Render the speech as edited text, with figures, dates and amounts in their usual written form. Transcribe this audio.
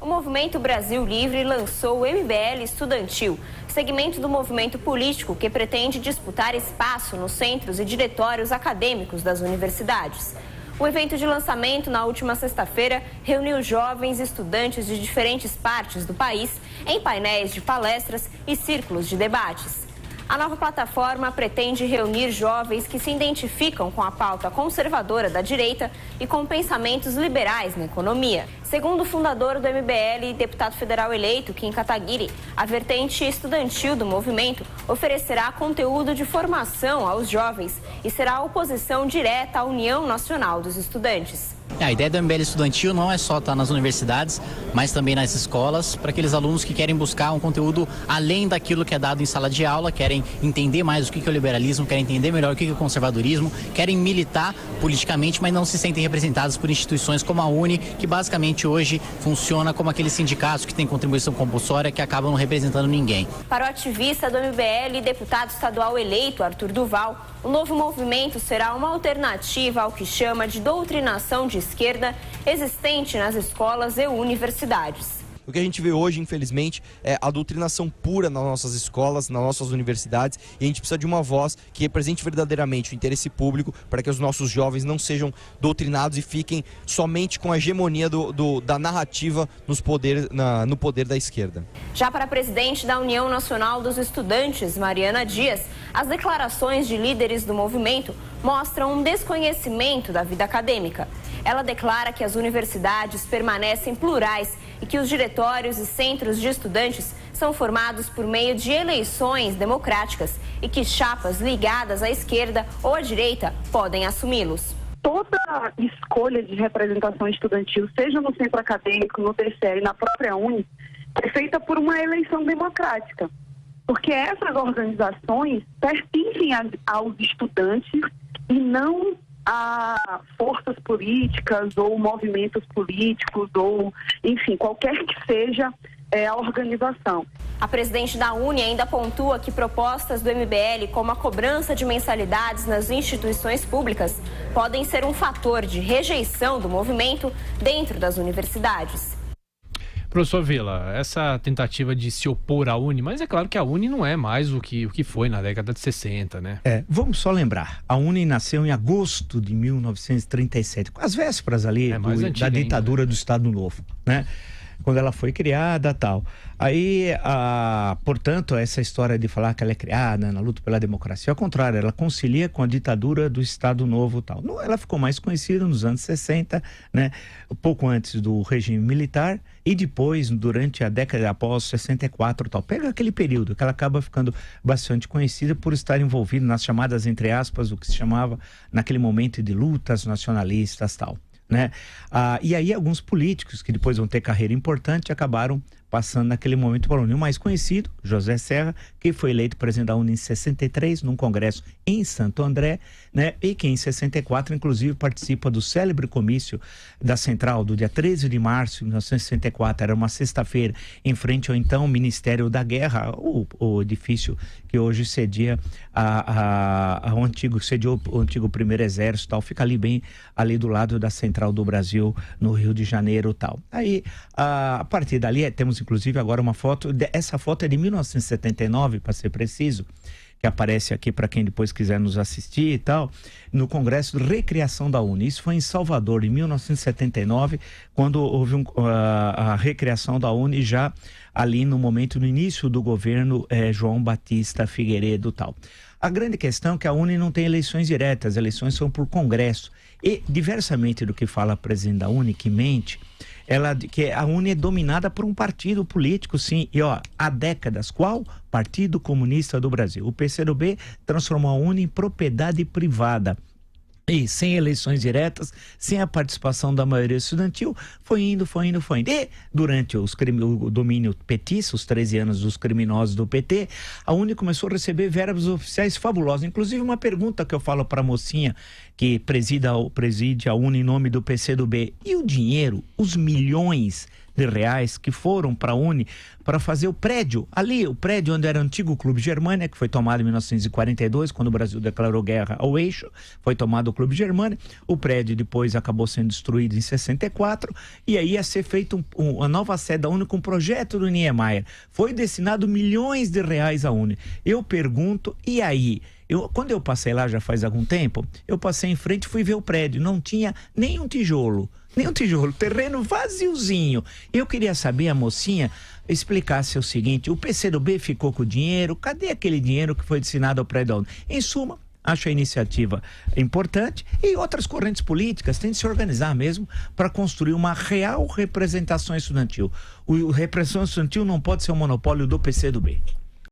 o Movimento Brasil Livre lançou o MBL Estudantil, segmento do movimento político que pretende disputar espaço nos centros e diretórios acadêmicos das universidades. O evento de lançamento, na última sexta-feira, reuniu jovens estudantes de diferentes partes do país em painéis de palestras e círculos de debates. A nova plataforma pretende reunir jovens que se identificam com a pauta conservadora da direita e com pensamentos liberais na economia. Segundo o fundador do MBL e deputado federal eleito, Kim Kataguiri, a vertente estudantil do movimento oferecerá conteúdo de formação aos jovens e será oposição direta à União Nacional dos Estudantes. A ideia do MBL Estudantil não é só estar nas universidades, mas também nas escolas, para aqueles alunos que querem buscar um conteúdo além daquilo que é dado em sala de aula, querem entender mais o que é o liberalismo, querem entender melhor o que é o conservadorismo, querem militar politicamente, mas não se sentem representados por instituições como a UNE, que basicamente hoje funciona como aqueles sindicatos que têm contribuição compulsória que acabam não representando ninguém. Para o ativista do MBL e deputado estadual eleito, Arthur Duval, o novo movimento será uma alternativa ao que chama de doutrinação de esquerda existente nas escolas e universidades. O que a gente vê hoje, infelizmente, é a doutrinação pura nas nossas escolas, nas nossas universidades, e a gente precisa de uma voz que represente verdadeiramente o interesse público para que os nossos jovens não sejam doutrinados e fiquem somente com a hegemonia da narrativa no poder da esquerda. Já para a presidente da União Nacional dos Estudantes, Mariana Dias, as declarações de líderes do movimento mostram um desconhecimento da vida acadêmica. Ela declara que as universidades permanecem plurais e que os diretórios e centros de estudantes são formados por meio de eleições democráticas e que chapas ligadas à esquerda ou à direita podem assumi-los. Toda escolha de representação estudantil, seja no centro acadêmico, no TCE e na própria UNE, é feita por uma eleição democrática, porque essas organizações pertencem aos estudantes e não a forças políticas ou movimentos políticos ou, enfim, qualquer que seja a organização. A presidente da UNE ainda pontua que propostas do MBL, como a cobrança de mensalidades nas instituições públicas, podem ser um fator de rejeição do movimento dentro das universidades. Professor Vila, essa tentativa de se opor à UNE, mas é claro que a UNE não é mais o que foi na década de 60, né? Vamos só lembrar, a UNE nasceu em agosto de 1937, às vésperas ali da ditadura do Estado Novo, né? Quando ela foi criada, tal. Aí, portanto, essa história de falar que ela é criada na luta pela democracia, ao contrário, ela concilia com a ditadura do Estado Novo, tal. Ela ficou mais conhecida nos anos 60, né? Pouco antes do regime militar e depois, durante a década após 64, tal. Pega aquele período que ela acaba ficando bastante conhecida por estar envolvida nas chamadas, entre aspas, o que se chamava naquele momento de lutas nacionalistas, tal. Né? E aí alguns políticos que depois vão ter carreira importante acabaram passando naquele momento para a UNE. O mais conhecido, José Serra, que foi eleito presidente da UNE em 63, num congresso em Santo André, né? E que em 64, inclusive, participa do célebre comício da Central, do dia 13 de março de 1964, era uma sexta-feira, em frente ao então Ministério da Guerra, o edifício que hoje cedia sediou o antigo Primeiro Exército, tal, fica ali bem ali do lado da Central do Brasil, no Rio de Janeiro, tal. Aí, a partir dali, temos inclusive agora uma foto, essa foto é de 1979, para ser preciso, que aparece aqui para quem depois quiser nos assistir e tal, no Congresso de Recriação da UNE. Isso foi em Salvador, em 1979, quando houve a recriação da UNE, já ali no início do governo João Batista Figueiredo e tal. A grande questão é que a UNE não tem eleições diretas, as eleições são por Congresso. E, diversamente do que fala a presidente da UNE, que mente, que a UNE é dominada por um partido político, sim, e há décadas. Qual? Partido Comunista do Brasil. O PCdoB transformou a UNE em propriedade privada. E sem eleições diretas, sem a participação da maioria estudantil, foi indo. E durante o domínio petista, os 13 anos dos criminosos do PT, a UNE começou a receber verbas oficiais fabulosas. Inclusive uma pergunta que eu falo para a mocinha que preside a UNE em nome do PCdoB. E o dinheiro, os milhões de reais que foram para a Uni para fazer o prédio, ali, o prédio onde era o antigo Clube Germânia, que foi tomado em 1942, quando o Brasil declarou guerra ao eixo, foi tomado o Clube Germânia, o prédio depois acabou sendo destruído em 64, e aí ia ser feito uma nova sede da Uni com um projeto do Niemeyer. Foi destinado milhões de reais à Uni. Eu pergunto, e aí? Quando eu passei lá já faz algum tempo, eu passei em frente e fui ver o prédio, não tinha nem um tijolo, terreno vaziozinho. Eu queria saber, a mocinha explicasse o seguinte: o PCdoB ficou com o dinheiro, cadê aquele dinheiro que foi destinado ao prédio da Uni? Em suma, acho a iniciativa importante, e outras correntes políticas têm de se organizar mesmo para construir uma real representação estudantil. A representação estudantil não pode ser um monopólio do PCdoB.